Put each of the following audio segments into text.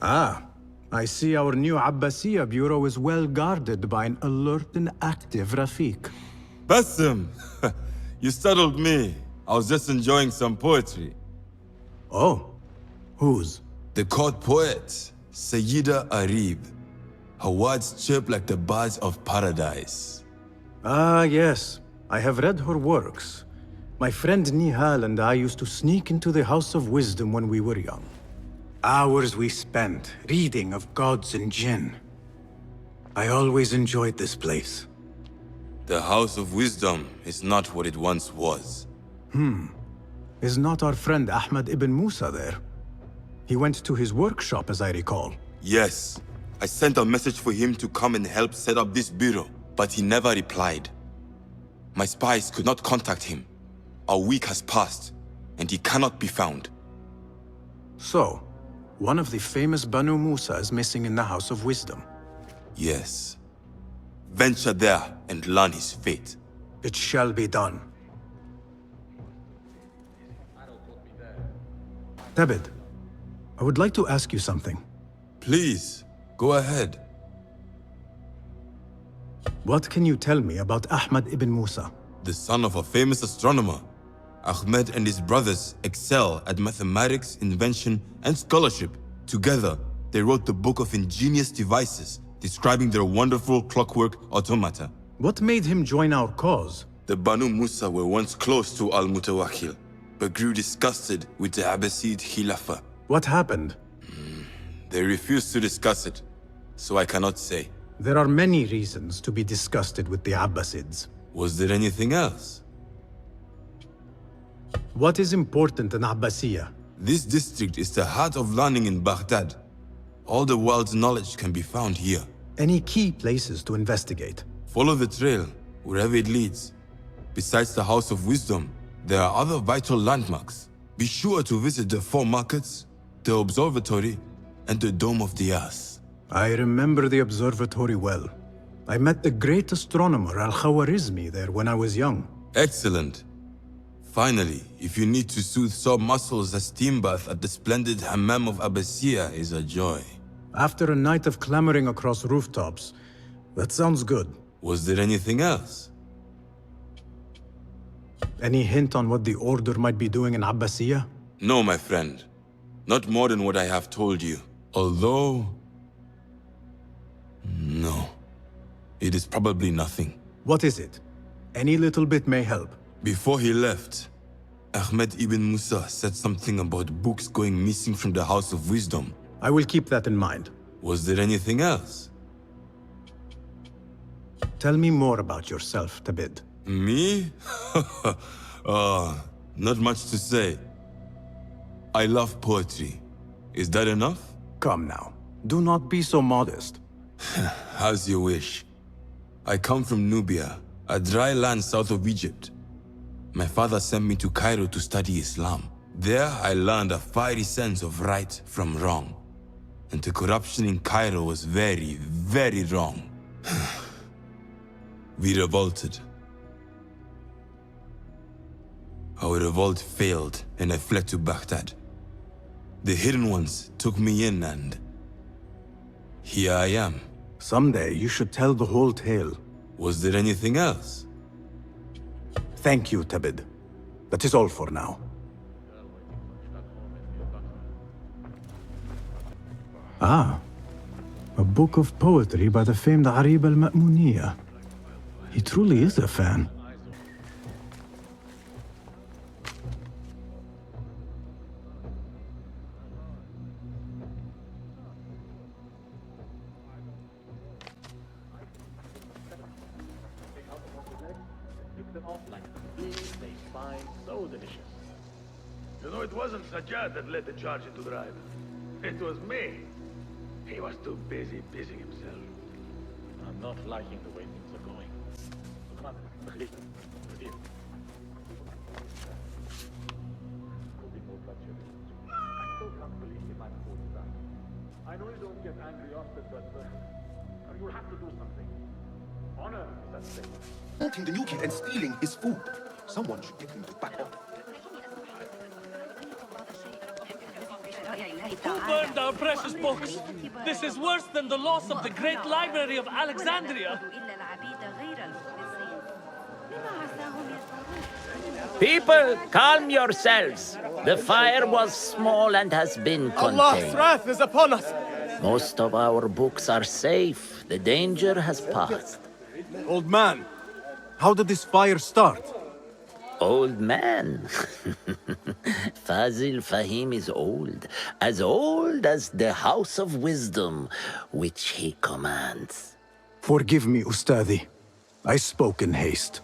Ah, I see our new Abbasiyya bureau is well guarded by an alert and active Rafik. Bassem! You startled me. I was just enjoying some poetry. Oh, whose? The court poet, Sayyida Arib. Her words chirp like the birds of paradise. Ah, yes. I have read her works. My friend Nihal and I used to sneak into the House of Wisdom when we were young. Hours we spent reading of gods and jinn. I always enjoyed this place. The House of Wisdom is not what it once was. Is not our friend Ahmad ibn Musa there? He went to his workshop, as I recall. Yes, I sent a message for him to come and help set up this bureau, but he never replied. My spies could not contact him. A week has passed, and he cannot be found. So, one of the famous Banu Musa is missing in the House of Wisdom. Yes. Venture there and learn his fate. It shall be done. Tabid, I would like to ask you something. Please, go ahead. What can you tell me about Ahmad ibn Musa? The son of a famous astronomer, Ahmed and his brothers excel at mathematics, invention, and scholarship. Together, they wrote the book of ingenious devices describing their wonderful clockwork automata. What made him join our cause? The Banu Musa were once close to Al-Mutawakkil, but grew disgusted with the Abbasid Khilafah. What happened? They refused to discuss it, so I cannot say. There are many reasons to be disgusted with the Abbasids. Was there anything else? What is important in Abbasiyya? This district is the heart of learning in Baghdad. All the world's knowledge can be found here. Any key places to investigate? Follow the trail, wherever it leads. Besides the House of Wisdom, there are other vital landmarks. Be sure to visit the 4 markets, the observatory, and the Dome of the Ass. I remember the observatory well. I met the great astronomer Al-Khawarizmi there when I was young. Excellent. Finally, if you need to soothe sore muscles, a steam bath at the splendid hammam of Abbasiyya is a joy. After a night of clambering across rooftops, that sounds good. Was there anything else? Any hint on what the Order might be doing in Abbasiyya? No, my friend. Not more than what I have told you. Although... no. It is probably nothing. What is it? Any little bit may help. Before he left, Ahmed ibn Musa said something about books going missing from the House of Wisdom. I will keep that in mind. Was there anything else? Tell me more about yourself, Tabid. Me? Not much to say. I love poetry. Is that enough? Come now. Do not be so modest. As you wish. I come from Nubia, a dry land south of Egypt. My father sent me to Cairo to study Islam. There I learned a fiery sense of right from wrong. And the corruption in Cairo was very, very wrong. We revolted. Our revolt failed and I fled to Baghdad. The hidden ones took me in and... here I am. Someday you should tell the whole tale. Was there anything else? Thank you, Tabid. That is all for now. Ah, a book of poetry by the famed Arib al-Ma'muniyya. He truly is a fan. It wasn't Sajjad that led the charge into drive. It was me. He was too busy busying himself. I'm not liking the way things are going. I still can't believe he might have pulled it down. I know you don't get angry often, but you'll have to do something. Honor is at stake. Wanting the new kid and stealing his food. Someone should get him to back off. Who burned our precious books? This is worse than the loss of the great library of Alexandria. People, calm yourselves. The fire was small and has been Allah's contained. wrath is upon us! Most of our books are safe. The danger has passed. Old man, how did this fire start? Old man. Fazil Fahim is old as the House of Wisdom, which he commands. Forgive me, Ustadi. I spoke in haste.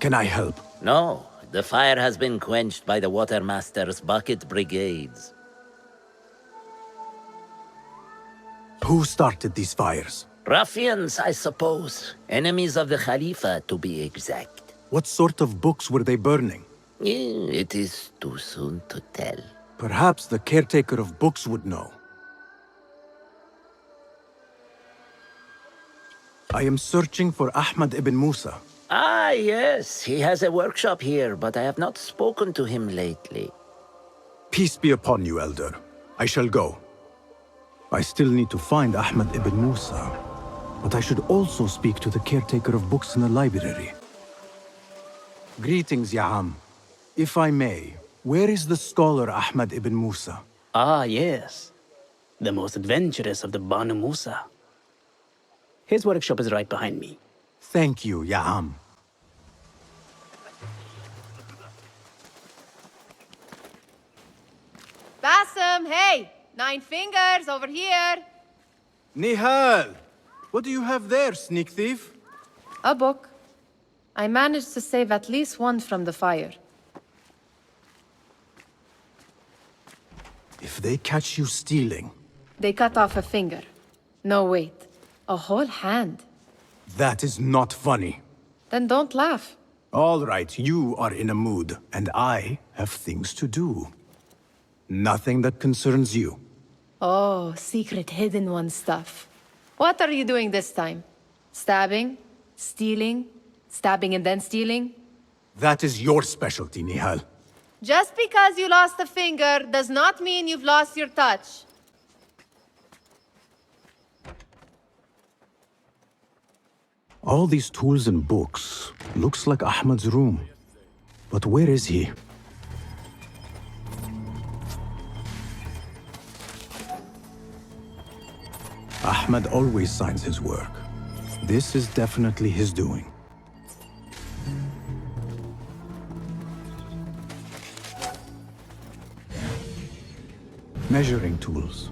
Can I help? No, the fire has been quenched by the Watermaster's bucket brigades. Who started these fires? Ruffians, I suppose. Enemies of the Khalifa, to be exact. What sort of books were they burning? It is too soon to tell. Perhaps the caretaker of books would know. I am searching for Ahmad ibn Musa. Ah, yes, he has a workshop here, but I have not spoken to him lately. Peace be upon you, Elder. I shall go. I still need to find Ahmad ibn Musa, but I should also speak to the caretaker of books in the library. Greetings, Ya'am. If I may, where is the scholar Ahmad ibn Musa? Ah, yes. The most adventurous of the Banu Musa. His workshop is right behind me. Thank you, Ya'am. Bassem, hey! 9 fingers, over here! Nihal! What do you have there, sneak thief? A book. I managed to save at least one from the fire. If they catch you stealing, They cut off a finger. No, wait. A whole hand. that is not funny. Then don't laugh. All right, you are in a mood, and I have things to do. Nothing that concerns you. Oh, secret hidden one stuff. What are you doing this time? Stabbing? Stealing? Stabbing and then stealing? That is your specialty, Nihal. Just because you lost a finger does not mean you've lost your touch. All these tools and books looks like Ahmad's room. But where is he? Ahmad always signs his work. This is definitely his doing. Measuring tools,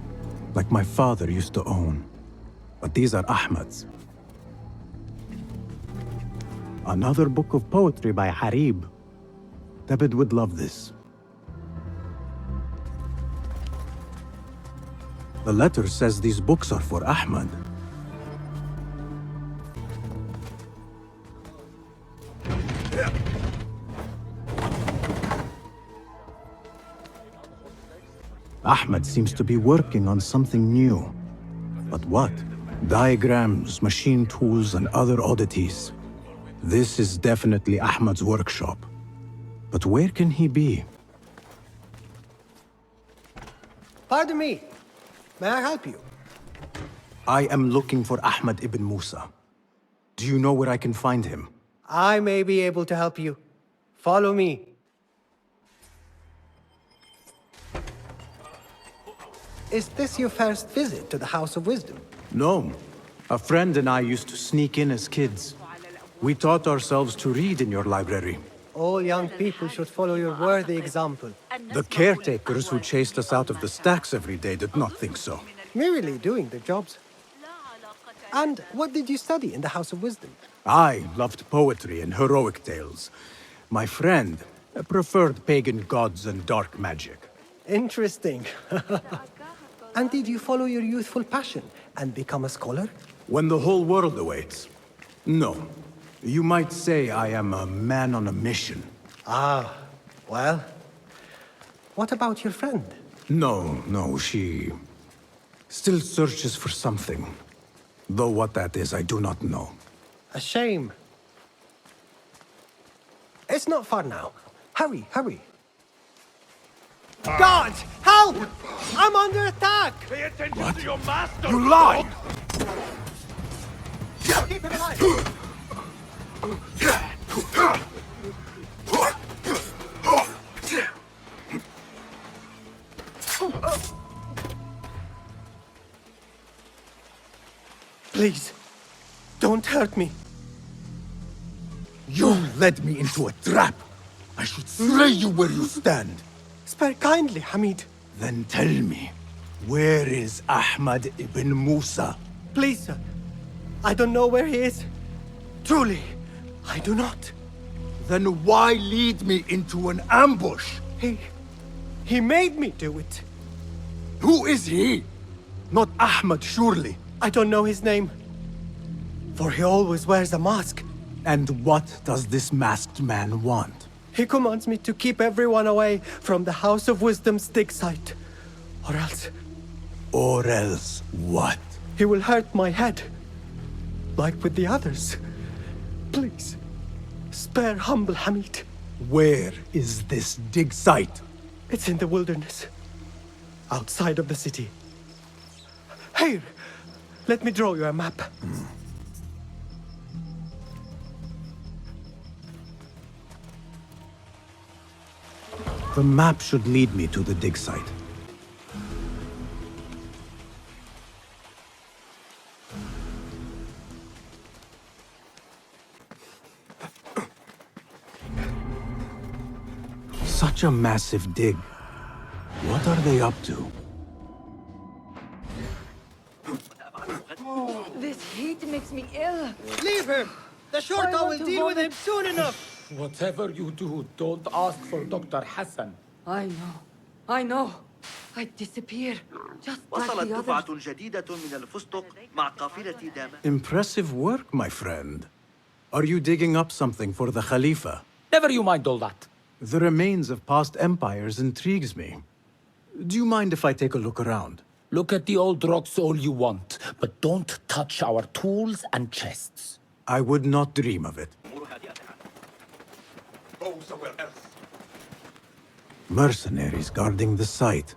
like my father used to own. But these are Ahmad's. Another book of poetry by Harib. David would love this. The letter says these books are for Ahmad. Ahmad seems to be working on something new. But what? Diagrams, machine tools, and other oddities. This is definitely Ahmad's workshop. But where can he be? Pardon me. May I help you? I am looking for Ahmad ibn Musa. Do you know where I can find him? I may be able to help you. Follow me. Is this your first visit to the House of Wisdom? No. A friend and I used to sneak in as kids. We taught ourselves to read in your library. All young people should follow your worthy example. The caretakers who chased us out of the stacks every day did not think so. Merely doing their jobs. And what did you study in the House of Wisdom? I loved poetry and heroic tales. My friend preferred pagan gods and dark magic. Interesting. And did you follow your youthful passion and become a scholar? When the whole world awaits. No. You might say I am a man on a mission. Ah, well. What about your friend? No, she still searches for something. Though what that is, I do not know. A shame. It's not far now. Hurry, hurry. God, help! I'm under attack! Pay attention to your master! You lied! Keep him alive! Please, don't hurt me. You led me into a trap. I should slay you where you stand. Spare kindly, Hamid. Then tell me, where is Ahmad ibn Musa? Please, sir. I don't know where he is. Truly, I do not. Then why lead me into an ambush? He made me do it. Who is he? Not Ahmad, surely. I don't know his name. For he always wears a mask. And what does this masked man want? He commands me to keep everyone away from the House of Wisdom's dig site. Or else, Or else what? he will hurt my head. Like with the others. Please, spare humble Hamid. Where is this dig site? It's in the wilderness. Outside of the city. Here, let me draw you a map. The map should lead me to the dig site. Such a massive dig. What are they up to? This heat makes me ill. Leave him! The Shorta will deal with him soon enough! Whatever you do, don't ask for Dr. Hassan. I know. I disappear. Just like وصلت the دفعة others. جديدة من الفستق مع قافلة دامة. Impressive work, my friend. Are you digging up something for the Khalifa? Never you mind all that. The remains of past empires intrigues me. Do you mind if I take a look around? Look at the old rocks all you want, but don't touch our tools and chests. I would not dream of it. Go somewhere else. Mercenaries guarding the site.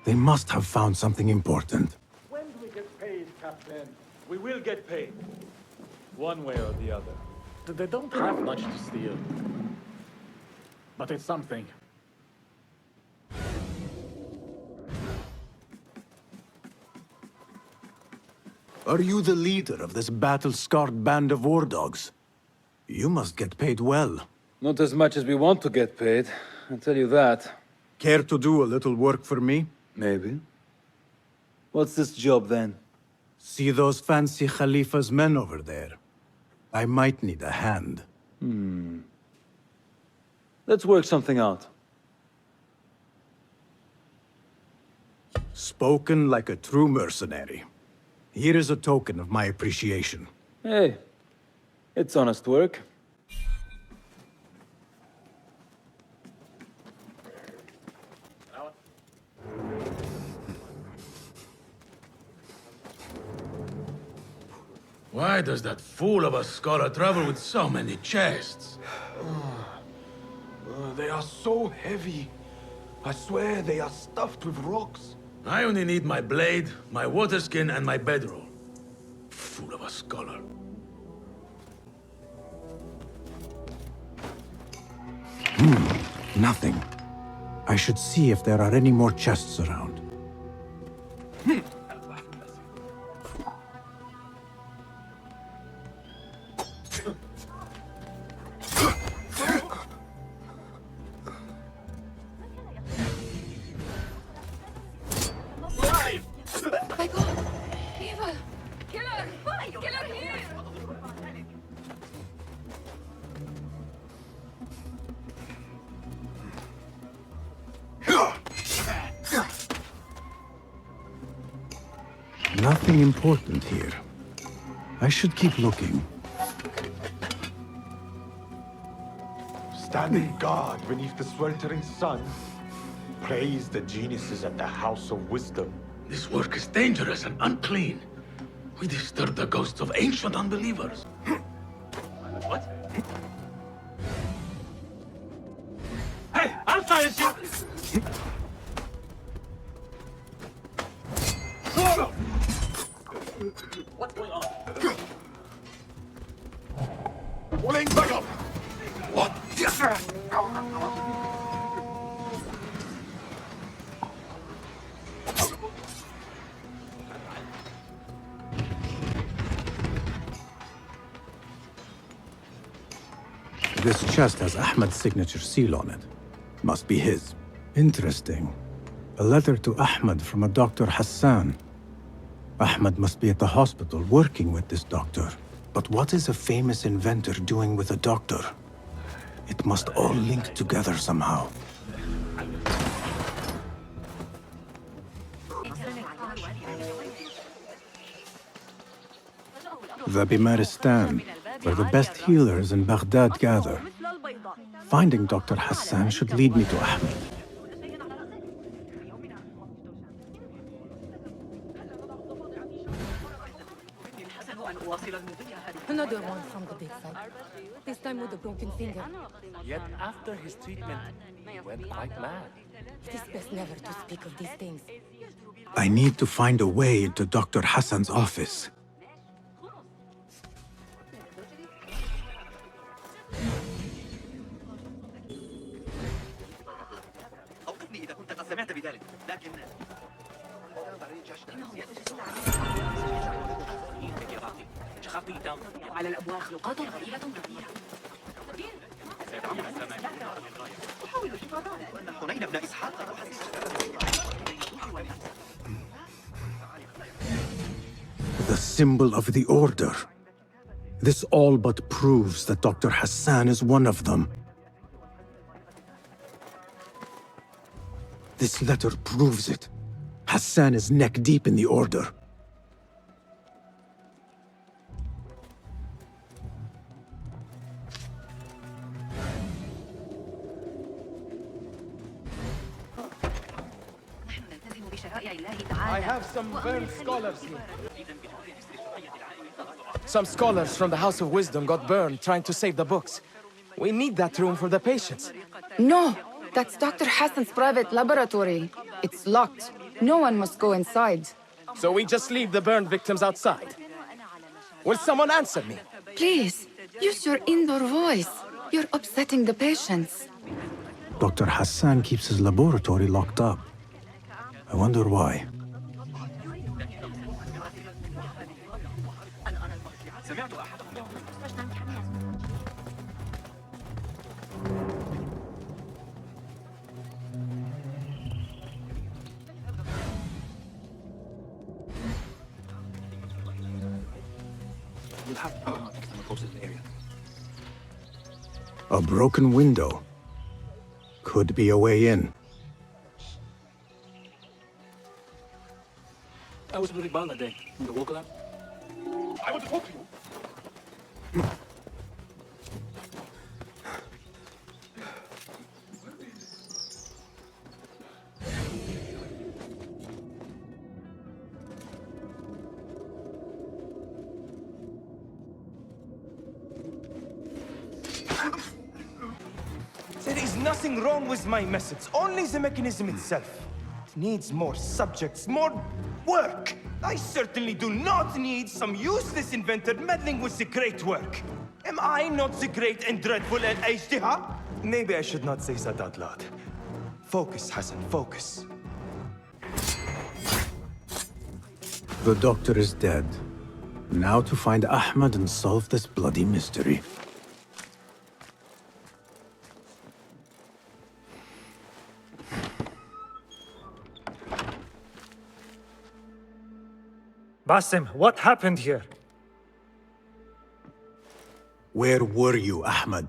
They must have found something important. When do we get paid, Captain? We will get paid. One way or the other. They don't have much to steal. But it's something. Are you the leader of this battle-scarred band of war dogs? You must get paid well. Not as much as we want to get paid, I'll tell you that. Care to do a little work for me? Maybe. What's this job then? See those fancy Khalifa's men over there? I might need a hand. Let's work something out. Spoken like a true mercenary. Here is a token of my appreciation. Hey, it's honest work. Why does that fool of a scholar travel with so many chests? They are so heavy. I swear they are stuffed with rocks. I only need my blade, my water skin, and my bedroll. Fool of a scholar. Nothing. I should see if there are any more chests around. Nothing important here. I should keep looking. Standing guard beneath the sweltering sun. Praise the geniuses at the House of Wisdom. This work is dangerous and unclean. We disturb the ghosts of ancient unbelievers. What? Hey, I'll silence you! This chest has Ahmad's signature seal on it. Must be his. Interesting. A letter to Ahmad from a Dr. Hassan. Ahmad must be at the hospital working with this doctor. But what is a famous inventor doing with a doctor? It must all link together somehow. The Bimaristan, where the best healers in Baghdad gather. Finding Dr. Hassan should lead me to Ahmed. Another one from the big side. This time with a broken finger. Yet after his treatment, he went quite mad. It is best never to speak of these things. I need to find a way into Dr. Hassan's office. The symbol of the Order. This all but proves that Dr. Hassan is one of them. This letter proves it. Hassan is neck deep in the Order. I have some burned scholars here. Some scholars from the House of Wisdom got burned trying to save the books. We need that room for the patients. No, that's Dr. Hassan's private laboratory. It's locked. No one must go inside. So we just leave the burned victims outside. Will someone answer me? Please, use your indoor voice. You're upsetting the patients. Dr. Hassan keeps his laboratory locked up. I wonder why. A broken window. Could be a way in. I was really bad that day. You woke up? I want to talk to you. There is nothing wrong with my methods, only the mechanism itself. It needs more subjects, more work. I certainly do not need some useless inventor meddling with the great work. Am I not the great and dreadful Al-Ijtihad? Maybe I should not say that out loud. Focus, Hassan, focus. The doctor is dead. Now to find Ahmad and solve this bloody mystery. Basim, what happened here? Where were you, Ahmad?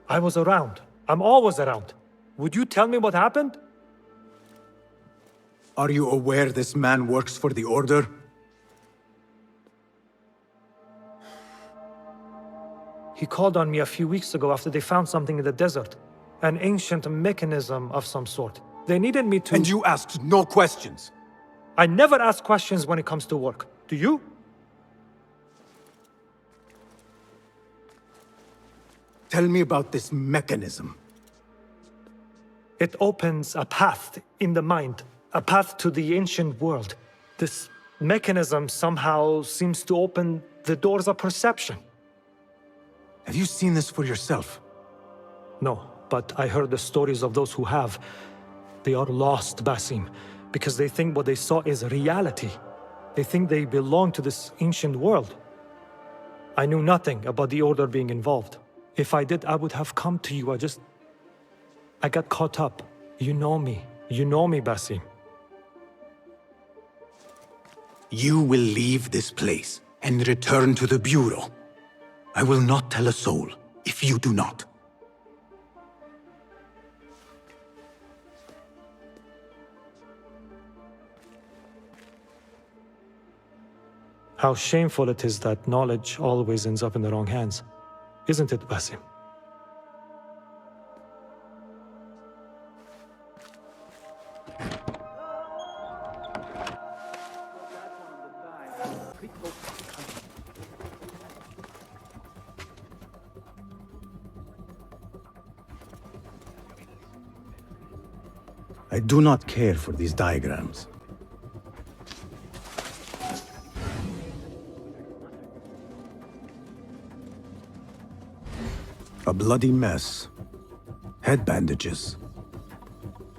I was around. I'm always around. Would you tell me what happened? Are you aware this man works for the Order? He called on me a few weeks ago after they found something in the desert. An ancient mechanism of some sort. They needed me to— And you asked no questions? I never ask questions when it comes to work. Do you? Tell me about this mechanism. It opens a path in the mind, a path to the ancient world. This mechanism somehow seems to open the doors of perception. Have you seen this for yourself? No, but I heard the stories of those who have. They are lost, Basim, because they think what they saw is reality. They think they belong to this ancient world. I knew nothing about the Order being involved. If I did, I would have come to you. I got caught up. You know me. You know me, Basim. You will leave this place and return to the Bureau. I will not tell a soul if you do not. How shameful it is that knowledge always ends up in the wrong hands. Isn't it, Basim? I do not care for these diagrams. A bloody mess. Head bandages.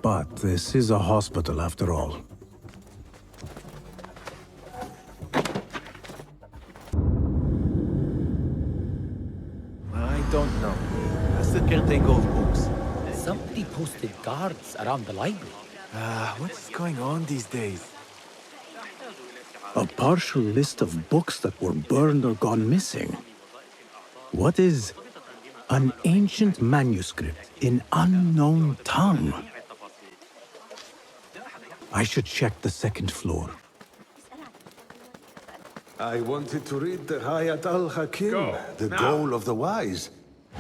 But this is a hospital after all. I don't know. That's the caretaker of books. Somebody posted guards around the library. What's going on these days? A partial list of books that were burned or gone missing. What is an ancient manuscript in unknown tongue? I should check the second floor. I wanted to read the Hayat al-Hakim, the goal of the wise,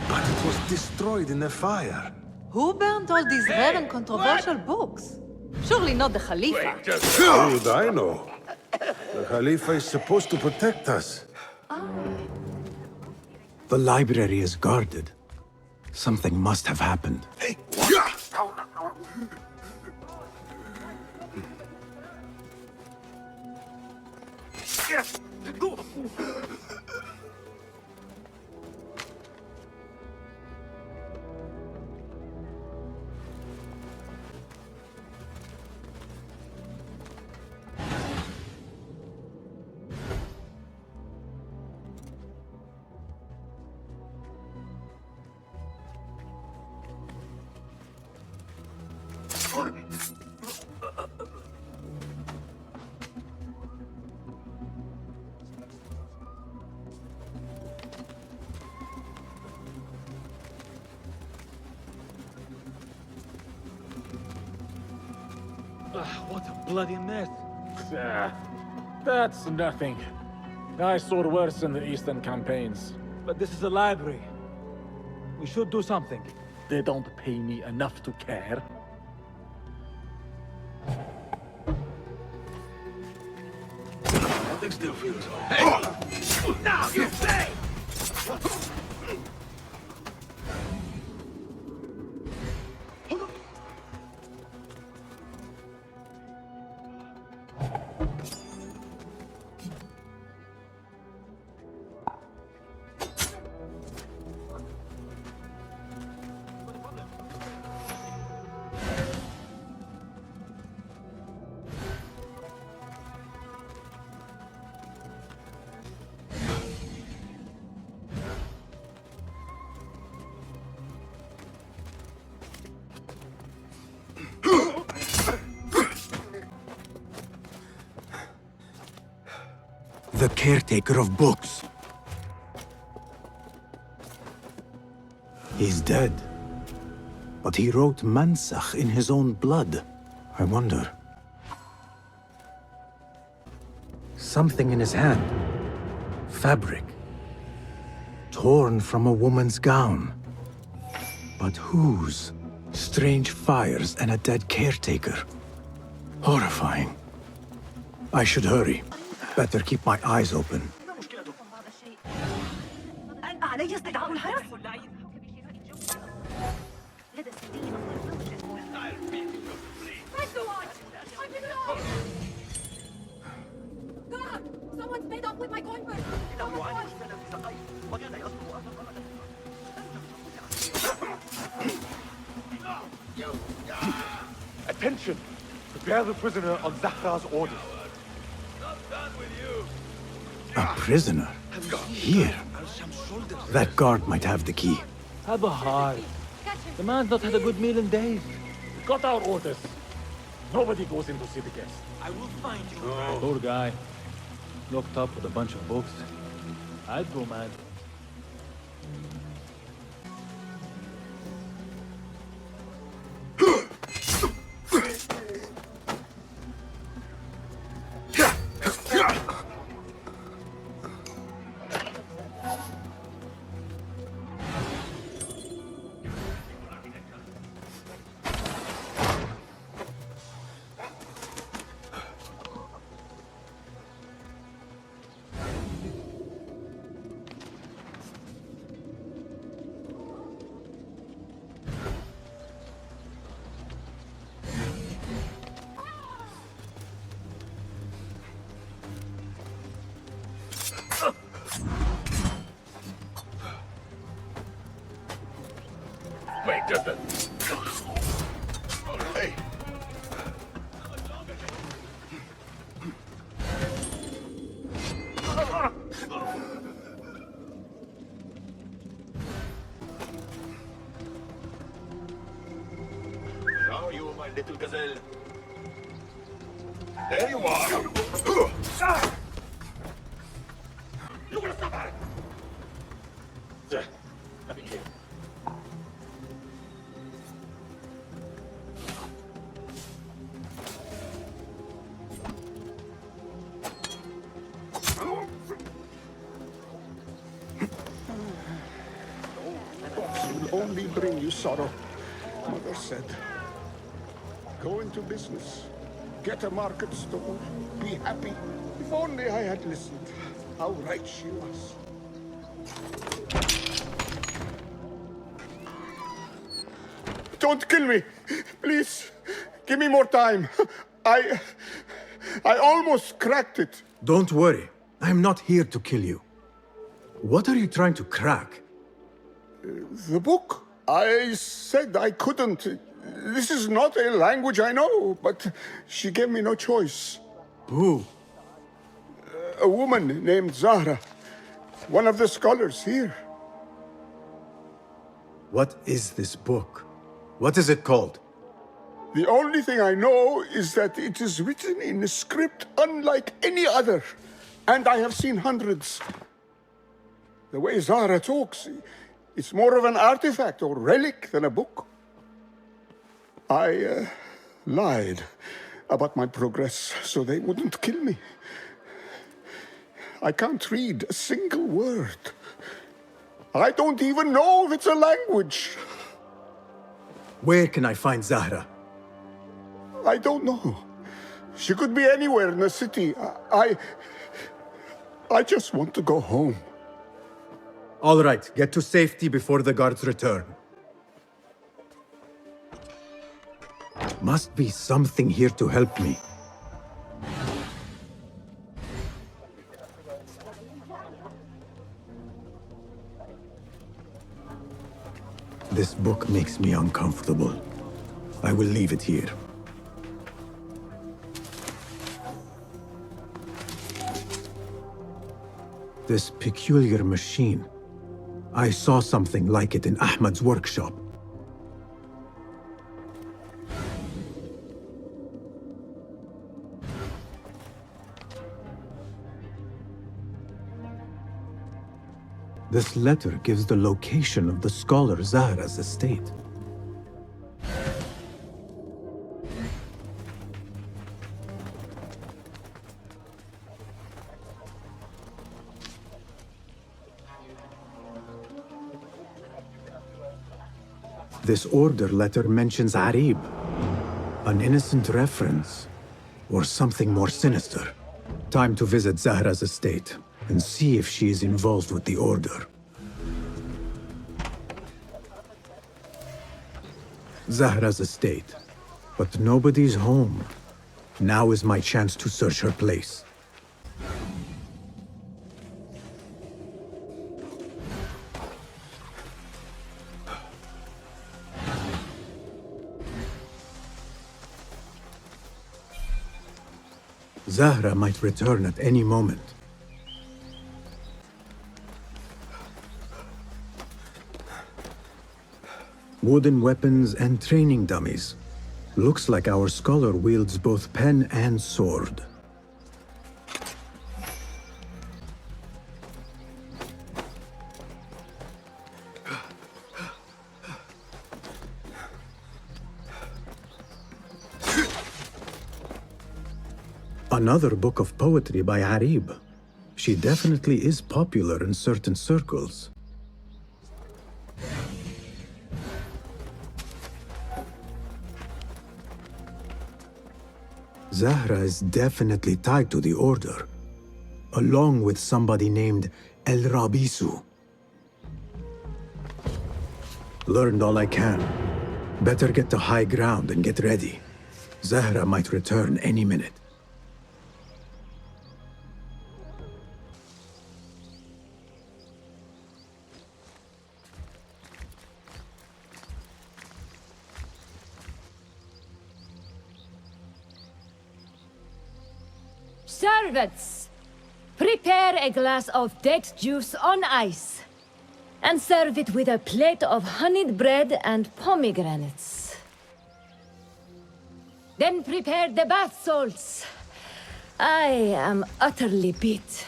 but it was destroyed in a fire. Who burned all these rare and controversial books? Surely not the Khalifa. How would I know? The Khalifa is supposed to protect us. The library is guarded. Something must have happened. What a bloody mess. That's nothing. I saw worse in the Eastern campaigns. But this is a library. We should do something. They don't pay me enough to care. Nothing still feels. Hey! Now you say! The caretaker of books. He's dead. But he wrote Mansakh in his own blood. I wonder. Something in his hand. Fabric. Torn from a woman's gown. But whose? Strange fires and a dead caretaker. Horrifying. I should hurry. Better keep my eyes open. Someone's made off with my coin purse! Attention! Prepare the prisoner on Zahra's orders. A prisoner? Here. That guard might have the key. Have a heart. The man's not had a good meal in days. Got our orders. Nobody goes in to see the guest. I will find you. Poor guy. Locked up with a bunch of books. I'd go mad. Wait, just a... Hey. Now you, my little gazelle. There you are. You will suffer. Will only bring you sorrow, Mother said. Go into business. Get a market stall. Be happy. If only I had listened. How right she was. Don't kill me. Please. Give me more time. I almost cracked it. Don't worry. I'm not here to kill you. What are you trying to crack? The book. I said I couldn't. This is not a language I know, but she gave me no choice. Who? A woman named Zahra. One of the scholars here. What is this book? What is it called? The only thing I know is that it is written in a script unlike any other. And I have seen hundreds. The way Zahra talks, it's more of an artifact or relic than a book. I lied about my progress so they wouldn't kill me. I can't read a single word. I don't even know if it's a language. Where can I find Zahra? I don't know. She could be anywhere in the city. I just want to go home. All right, get to safety before the guards return. Must be something here to help me. This book makes me uncomfortable. I will leave it here. This peculiar machine. I saw something like it in Ahmad's workshop. This letter gives the location of the scholar Zahra's estate. This order letter mentions Arib, an innocent reference, or something more sinister. Time to visit Zahra's estate and see if she is involved with the order. Zahra's estate, but nobody's home. Now is my chance to search her place. Zahra might return at any moment. Wooden weapons and training dummies. Looks like our scholar wields both pen and sword. Another book of poetry by Harib. She definitely is popular in certain circles. Zahra is definitely tied to the Order, along with somebody named Ar-Rabisу. Learned all I can. Better get to high ground and get ready. Zahra might return any minute. Servants, prepare a glass of date juice on ice, and serve it with a plate of honeyed bread and pomegranates. Then prepare the bath salts. I am utterly beat.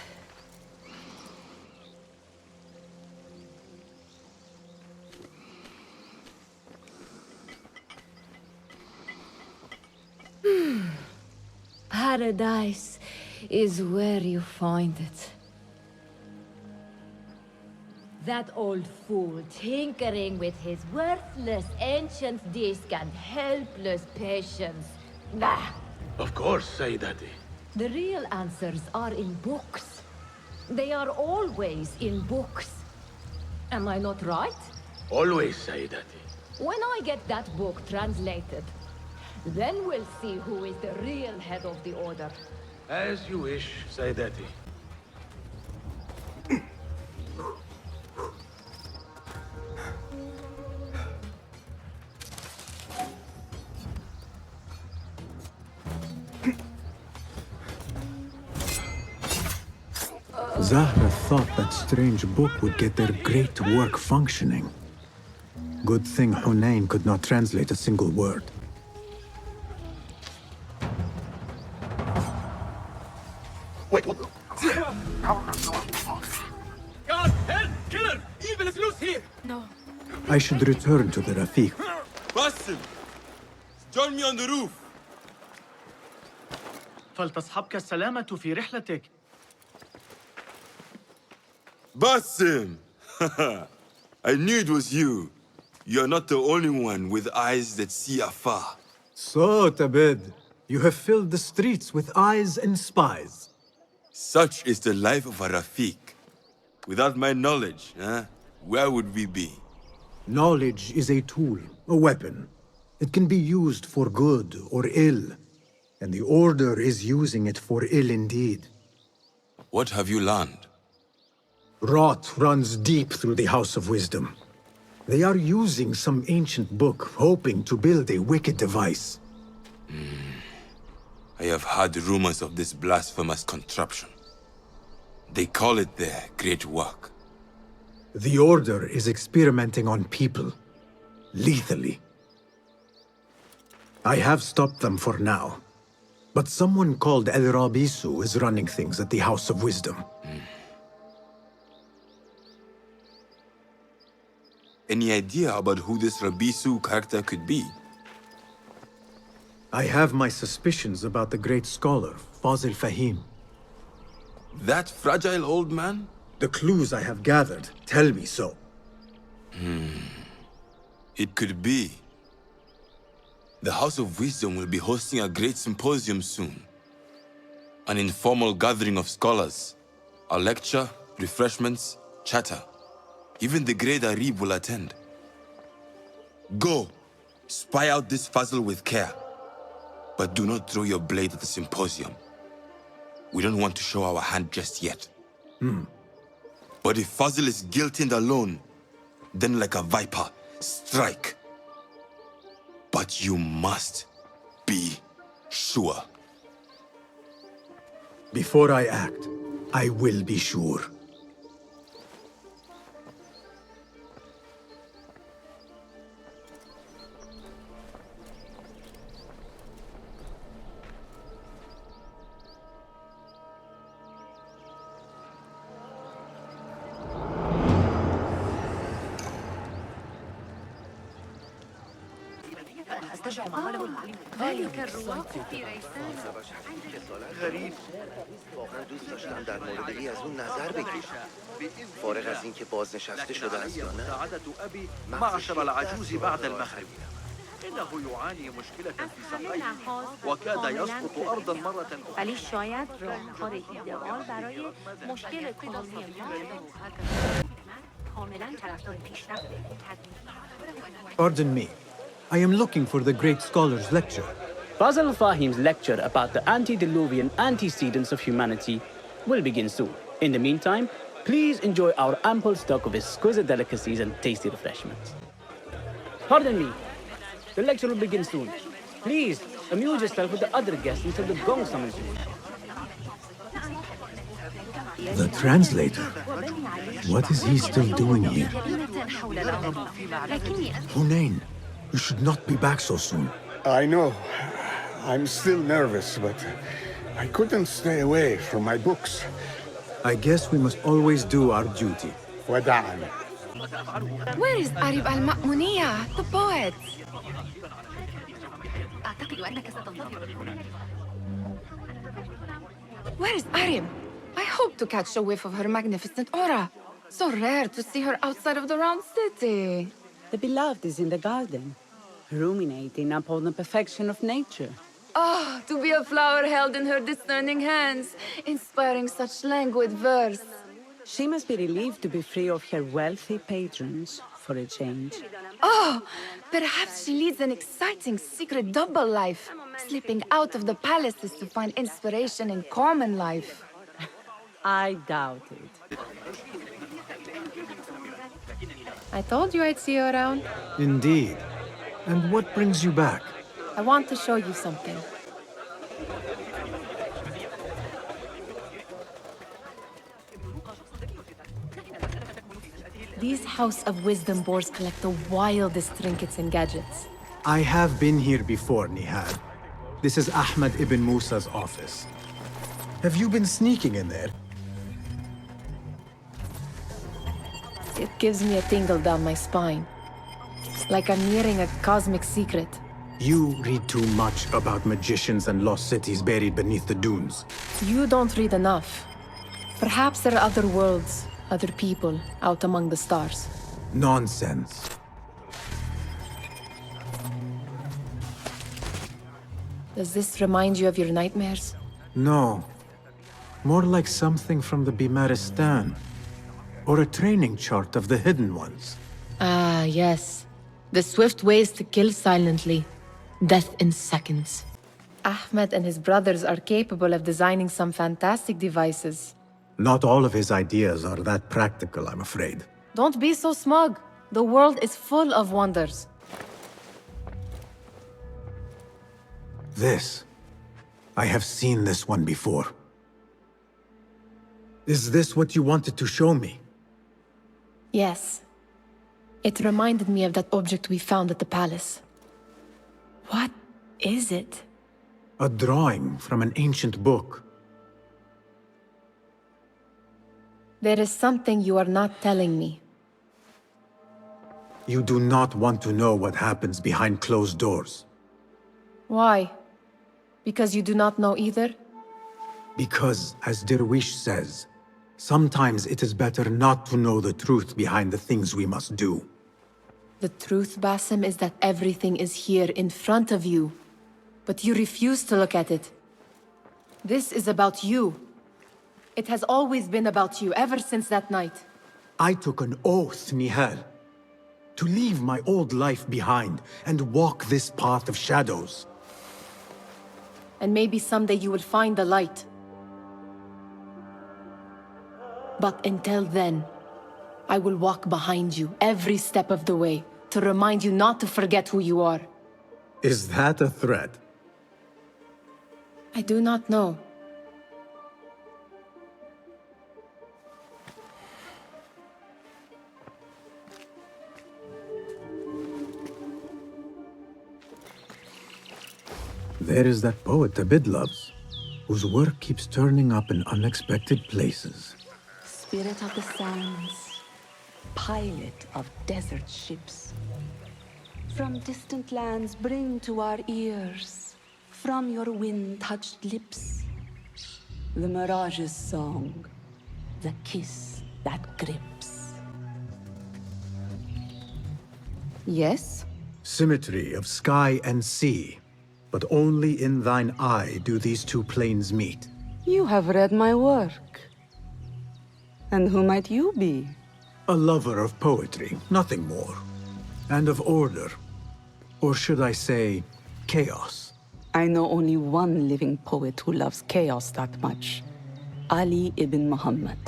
Paradise is where you find it. That old fool tinkering with his worthless ancient disc and helpless patience. Bah! Of course, Sayyidati. The real answers are in books. They are always in books. Am I not right? Always, Sayyidati. When I get that book translated, then we'll see who is the real head of the Order. As you wish, Sayyidati. Zahra thought that strange book would get their great work functioning. Good thing Hunayn could not translate a single word. Wait, what? God, help! Killer! Evil is loose here! No. I should return to the Rafiq. Basim! Join me on the roof! فلتصحبك السلامة في رحلتك. Basim! I knew it was you. You're not the only one with eyes that see afar. So, Tabid, you have filled the streets with eyes and spies. Such is the life of a Rafiq. Without my knowledge, where would we be? Knowledge is a tool, a weapon. It can be used for good or ill. And the Order is using it for ill indeed. What have you learned? Rot runs deep through the House of Wisdom. They are using some ancient book, hoping to build a wicked device. I have heard rumors of this blasphemous contraption. They call it their great work. The Order is experimenting on people, lethally. I have stopped them for now, but someone called Ar-Rabissu is running things at the House of Wisdom. Any idea about who this Rabisu character could be? I have my suspicions about the great scholar, Fazil Fahim. That fragile old man? The clues I have gathered tell me so. It could be. The House of Wisdom will be hosting a great symposium soon. An informal gathering of scholars. A lecture, refreshments, chatter. Even the great Arib will attend. Go, spy out this Fazil with care. But do not throw your blade at the symposium. We don't want to show our hand just yet. But if Fazil is guilty and alone, then like a viper, strike. But you must be sure. Before I act, I will be sure. غریب واقعا دوست داشتم در مورد از اون نظر بگیرم فارغ از اینکه بازنشسته شده است یا نه معشر العجوز بعد المغرب إنه يعاني مشكلة في ساقيه وكاد يسقط أرضا مرة أخرى. ولی شاید راهکار ایدئال برای مشکل کنونی ما کاملا طرفدار پیشرفت. Pardon me. I am looking for the great scholar's lecture. Basil Fahim's lecture about the antediluvian antecedents of humanity will begin soon. In the meantime, please enjoy our ample stock of exquisite delicacies and tasty refreshments. Pardon me. The lecture will begin soon. Please, amuse yourself with the other guests until the gong summons you. The translator? What is he still doing here? Hunain, you should not be back so soon. I know. I'm still nervous, but I couldn't stay away from my books. I guess we must always do our duty. Wada'an. Where is Arib al-Ma'muniya, the poet? Where is Arib? I hope to catch a whiff of her magnificent aura. So rare to see her outside of the round city. The beloved is in the garden, ruminating upon the perfection of nature. Oh, to be a flower held in her discerning hands, inspiring such languid verse. She must be relieved to be free of her wealthy patrons for a change. Oh, perhaps she leads an exciting secret double life, slipping out of the palaces to find inspiration in common life. I doubt it. I told you I'd see you around. Indeed. And what brings you back? I want to show you something. These House of Wisdom boars collect the wildest trinkets and gadgets. I have been here before, Nihad. This is Ahmad ibn Musa's office. Have you been sneaking in there? It gives me a tingle down my spine. Like I'm nearing a cosmic secret. You read too much about magicians and lost cities buried beneath the dunes. You don't read enough. Perhaps there are other worlds, other people out among the stars. Nonsense. Does this remind you of your nightmares? No. More like something from the Bimaristan. Or a training chart of the Hidden Ones. Ah, yes. The swift ways to kill silently. Death in seconds. Ahmed and his brothers are capable of designing some fantastic devices. Not all of his ideas are that practical, I'm afraid. Don't be so smug. The world is full of wonders. This. I have seen this one before. Is this what you wanted to show me? Yes. It reminded me of that object we found at the palace. What is it? A drawing from an ancient book. There is something you are not telling me. You do not want to know what happens behind closed doors. Why? Because you do not know either? Because, as Derwish says, sometimes it is better not to know the truth behind the things we must do. The truth, Basim, is that everything is here in front of you. But you refuse to look at it. This is about you. It has always been about you, ever since that night. I took an oath, Nihal, to leave my old life behind and walk this path of shadows. And maybe someday you will find the light. But until then, I will walk behind you every step of the way to remind you not to forget who you are. Is that a threat? I do not know. There is that poet Abid loves, whose work keeps turning up in unexpected places. Spirit of the sands, pilot of desert ships, from distant lands bring to our ears, from your wind-touched lips, the Mirage's song, the kiss that grips. Yes? Symmetry of sky and sea, but only in thine eye do these two planes meet. You have read my work. And who might you be? A lover of poetry, nothing more. And of order. Or should I say, chaos. I know only one living poet who loves chaos that much. Ali ibn Muhammad.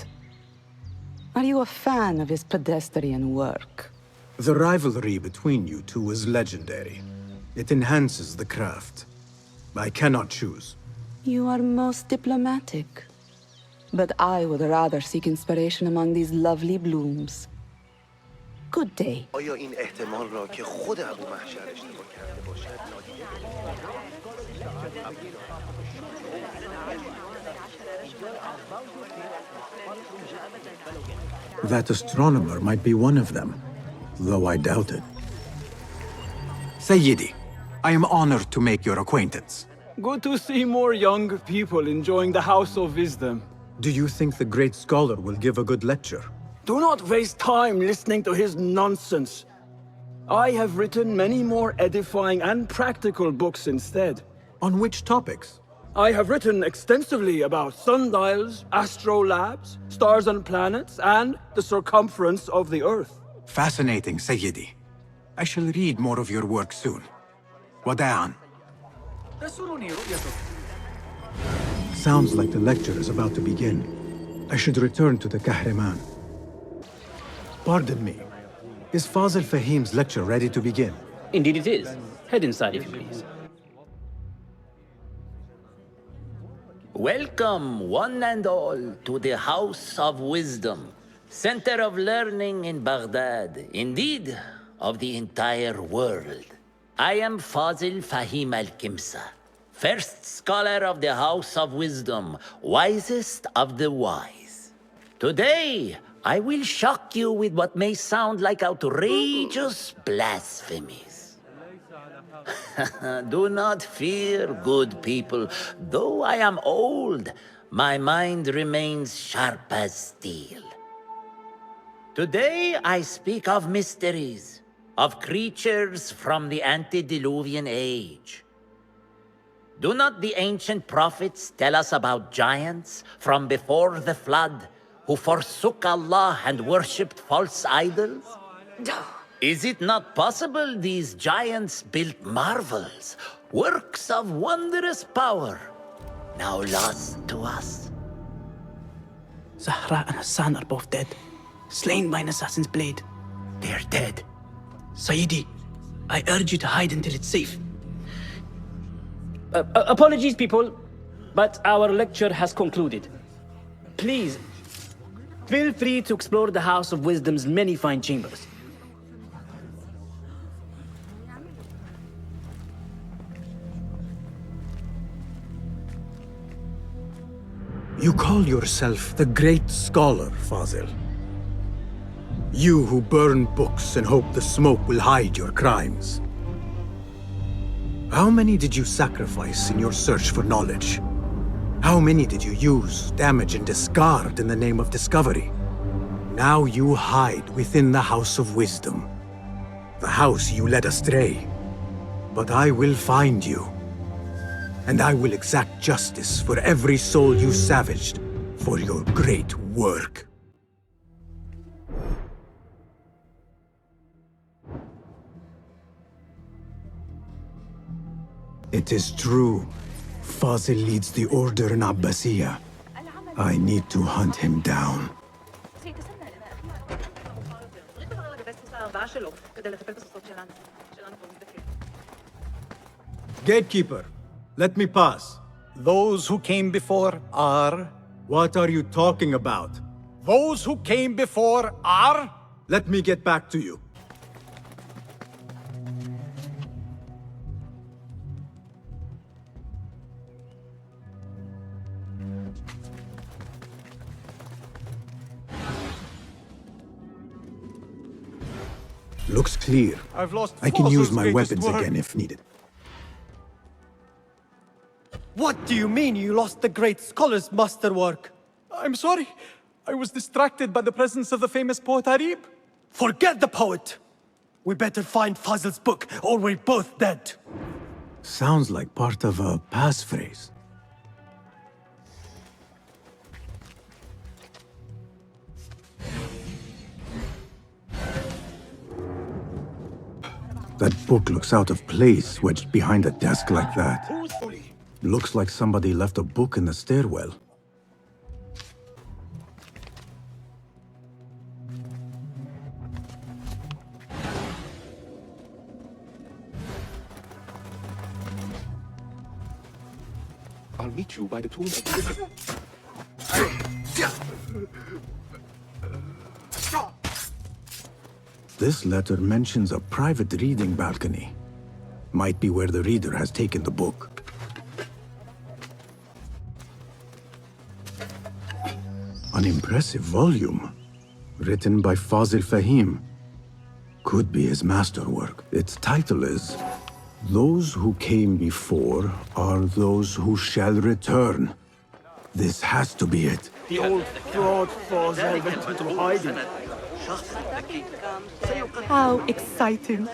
Are you a fan of his pedestrian work? The rivalry between you two is legendary. It enhances the craft. I cannot choose. You are most diplomatic. But I would rather seek inspiration among these lovely blooms. Good day. آیا این احتمال را که خود ابو محشر اشتباه کرده باشد That astronomer might be one of them, though I doubt it. Sayyidi, I am honored to make your acquaintance. Good to see more young people enjoying the House of Wisdom. Do you think the great scholar will give a good lecture? Do not waste time listening to his nonsense. I have written many more edifying and practical books instead. On which topics? I have written extensively about sundials, astrolabes, stars and planets, and the circumference of the Earth. Fascinating, Sayyidi. I shall read more of your work soon. Wada'an. Sounds like the lecture is about to begin. I should return to the Kahraman. Pardon me. Is Fazil Fahim's lecture ready to begin? Indeed it is. Head inside if you please. Welcome, one and all, to the House of Wisdom, center of learning in Baghdad, indeed, of the entire world. I am Fazil Fahim al-Kimsa, first scholar of the House of Wisdom, wisest of the wise. Today, I will shock you with what may sound like outrageous blasphemies. Do not fear, good people. Though I am old, my mind remains sharp as steel. Today I speak of mysteries, of creatures from the antediluvian age. Do not the ancient prophets tell us about giants from before the flood who forsook Allah and worshipped false idols? Is it not possible these giants built marvels, works of wondrous power, now lost to us? Zahra and Hassan are both dead, slain by an assassin's blade. They're dead. Sayyidi, I urge you to hide until it's safe. Apologies, people, but our lecture has concluded. Please, feel free to explore the House of Wisdom's many fine chambers. You call yourself the great scholar, Fazil. You who burn books and hope the smoke will hide your crimes. How many did you sacrifice in your search for knowledge? How many did you use, damage, and discard in the name of discovery? Now you hide within the House of Wisdom. The house you led astray. But I will find you. And I will exact justice for every soul you savaged for your great work. It is true. Fazil leads the order in Abbasiyah. I need to hunt him down. Gatekeeper, let me pass. Those who came before are... What are you talking about? Those who came before are... Let me get back to you. Looks clear. I've lost I can use Fossil's my greatest weapons work. again if needed. What do you mean you lost the great scholar's masterwork? I'm sorry. I was distracted by the presence of the famous poet Arib. Forget the poet! We better find Fazil's book, or we're both dead. Sounds like part of a passphrase. That book looks out of place, wedged behind a desk like that. Looks like somebody left a book in the stairwell. I'll meet you by the tomb. This letter mentions a private reading balcony. Might be where the reader has taken the book. An impressive volume, written by Fazil Fahim. Could be his masterwork. Its title is, "Those who came before are those who shall return." This has to be it. The old fraud Fazil went into hiding. How exciting.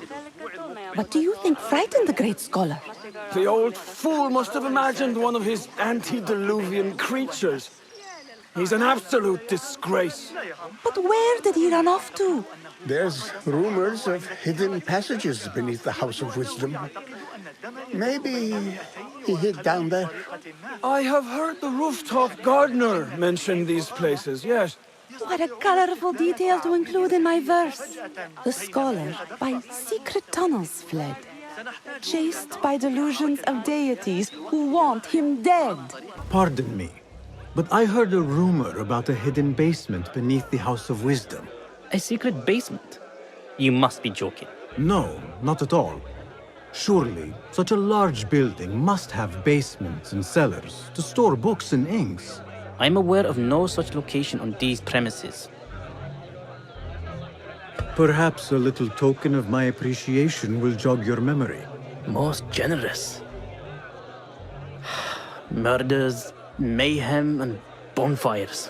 What do you think frightened the great scholar? The old fool must have imagined one of his antediluvian creatures. He's an absolute disgrace. But where did he run off to? There's rumors of hidden passages beneath the House of Wisdom. Maybe he hid down there. I have heard the rooftop gardener mention these places, yes. What a colorful detail to include in my verse. The scholar by secret tunnels fled, chased by delusions of deities who want him dead. Pardon me, but I heard a rumor about a hidden basement beneath the House of Wisdom. A secret basement? You must be joking. No, not at all. Surely, such a large building must have basements and cellars to store books and inks. I'm aware of no such location on these premises. Perhaps a little token of my appreciation will jog your memory. Most generous. Murders, mayhem, and bonfires.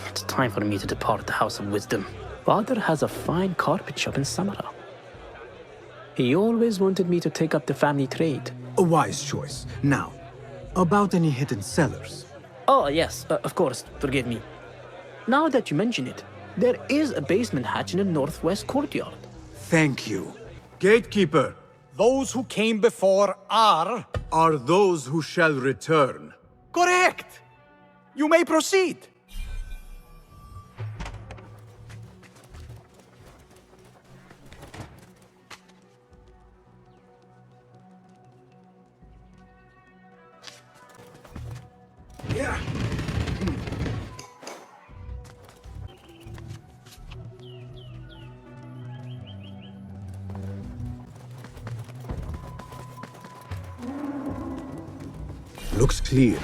It's time for me to depart the House of Wisdom. Father has a fine carpet shop in Samara. He always wanted me to take up the family trade. A wise choice. Now, about any hidden cellars. Oh, yes, of course, forgive me. Now that you mention it, there is a basement hatch in the northwest courtyard. Thank you. Gatekeeper, Those who came before are those who shall return. correct. You may proceed. Looks clear.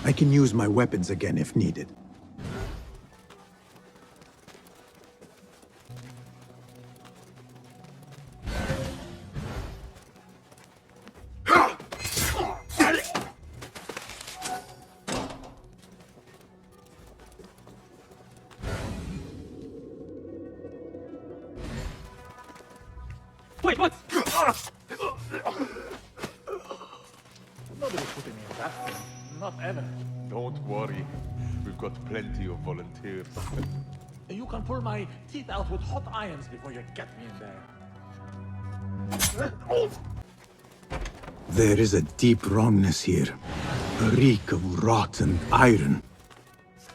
I can use my weapons again if needed. Wait, what? Nobody put me in that thing. Not ever. Don't worry. We've got plenty of volunteers. You can pull my teeth out with hot irons before you get me in there. There is a deep wrongness here. A reek of rot and iron.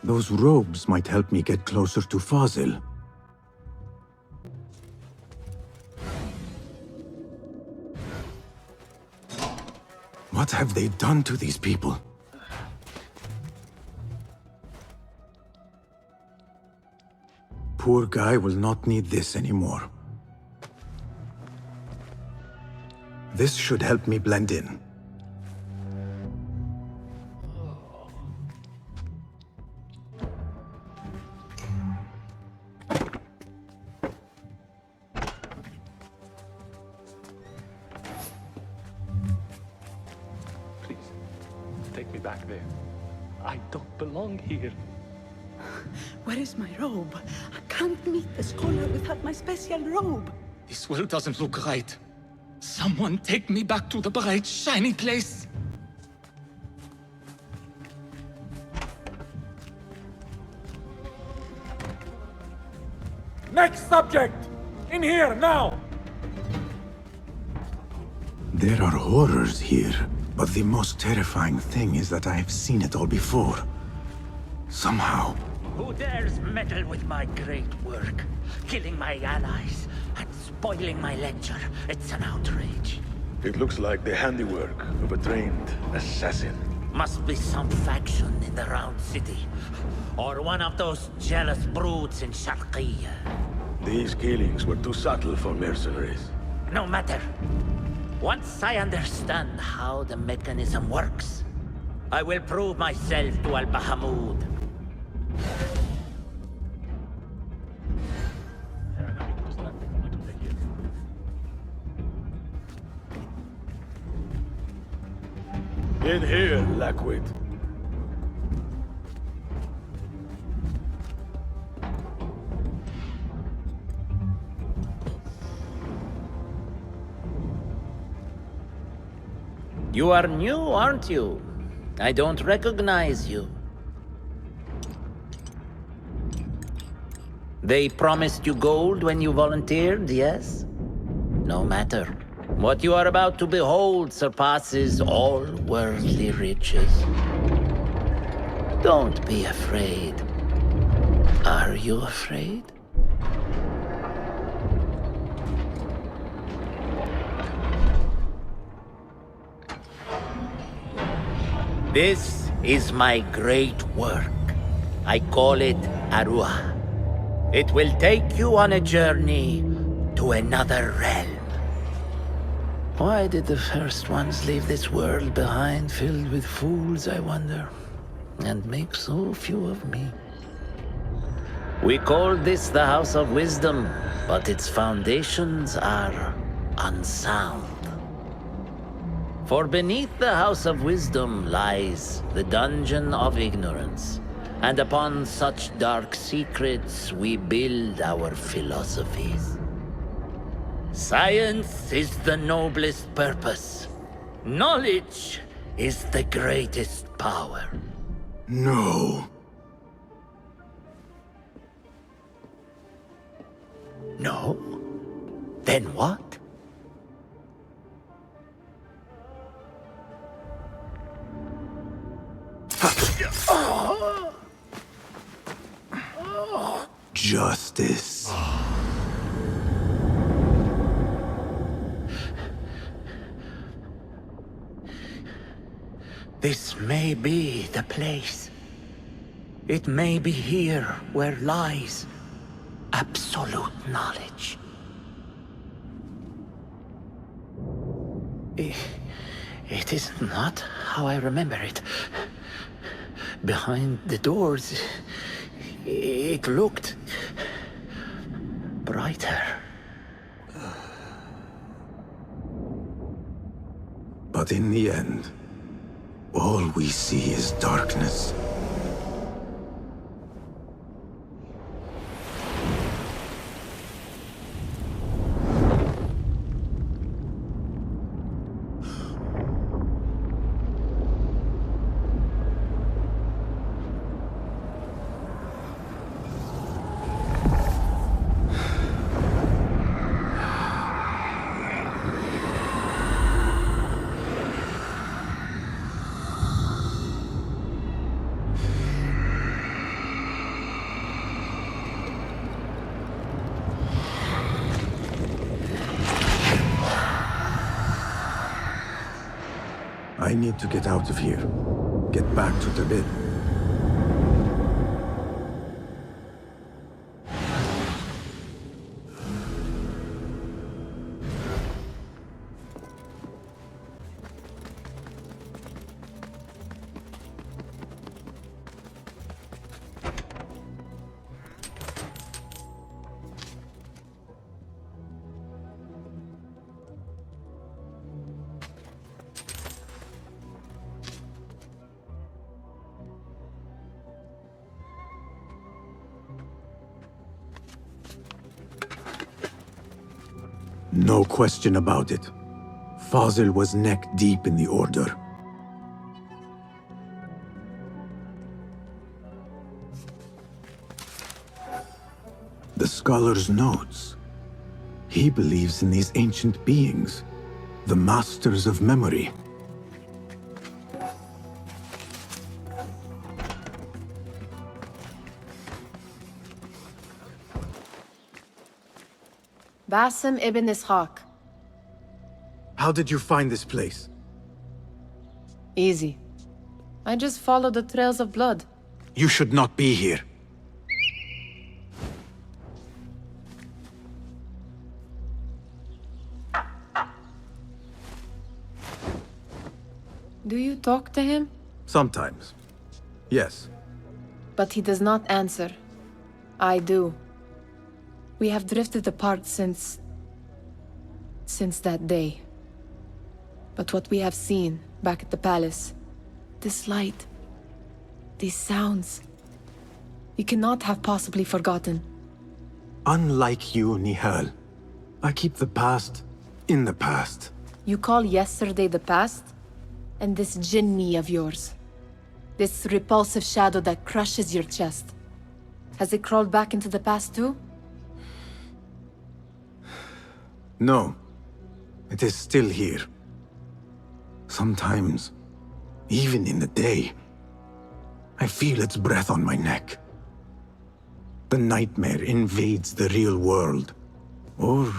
Those robes might help me get closer to Fazil. What have they done to these people? Poor guy will not need this anymore. This should help me blend in. take me back there. I don't belong here. Where is my robe? I can't meet the scholar without my special robe. This world doesn't look right. Someone take me back to the bright, shiny place. Next subject! In here, now! There are horrors here, but the most terrifying thing is that I have seen it all before. Somehow. Who dares meddle with my great work? Killing my allies and spoiling my lecture. It's an outrage. It looks like the handiwork of a trained assassin. Must be some faction in the Round City. Or one of those jealous brutes in Sharqiyya. These killings were too subtle for mercenaries. No matter. Once I understand how the mechanism works, I will prove myself to Al-Bahamud. In here, Lackwit. You are new, aren't you? I don't recognize you. They promised you gold when you volunteered, yes? No matter. What you are about to behold surpasses all worldly riches. Don't be afraid. Are you afraid? This is my great work. I call it Aruah. It will take you on a journey to another realm. Why did the first ones leave this world behind, filled with fools, I wonder, and make so few of me? We call this the House of Wisdom, but its foundations are unsound. For beneath the House of Wisdom lies the Dungeon of Ignorance, and upon such dark secrets we build our philosophies. Science is the noblest purpose. Knowledge is the greatest power. No. No? Then what? Justice. This may be the place. It may be here where lies absolute knowledge. It is not how I remember it. Behind the doors, it looked brighter. But in the end, all we see is darkness. I need to get out of here. Get back to Tibet. No question about it. Fazil was neck deep in the Order. The scholar's notes. He believes in these ancient beings, the masters of memory. Basim ibn Ishaq. How did you find this place? Easy. I just followed the trails of blood. You should not be here. Do you talk to him? Sometimes. Yes. But he does not answer. I do. We have drifted apart since that day. But what we have seen back at the palace, this light, these sounds, you cannot have possibly forgotten. Unlike you, Nihal, I keep the past in the past. You call yesterday the past? And this jinni of yours, this repulsive shadow that crushes your chest, has it crawled back into the past too? No. It is still here. Sometimes, even in the day, I feel its breath on my neck. The nightmare invades the real world, or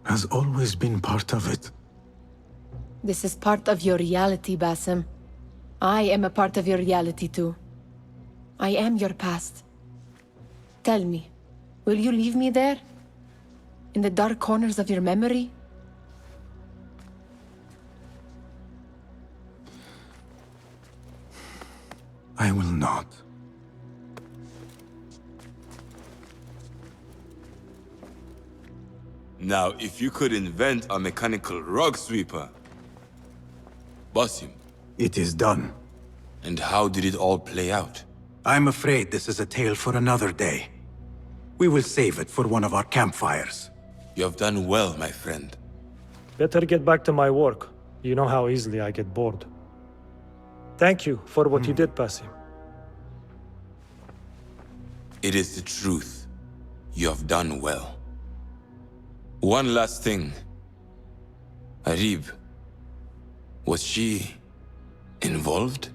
has always been part of it. This is part of your reality, Basim. I am a part of your reality too. I am your past. Tell me, will you leave me there? In the dark corners of your memory? I will not. Now, if you could invent a mechanical rug sweeper, Basim. It is done. And how did it all play out? I'm afraid this is a tale for another day. We will save it for one of our campfires. You have done well, my friend. Better get back to my work. You know how easily I get bored. Thank you for what you did, Basim. It is the truth. You have done well. One last thing. Arib. Was she involved?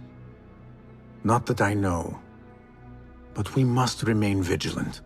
Not that I know. But we must remain vigilant.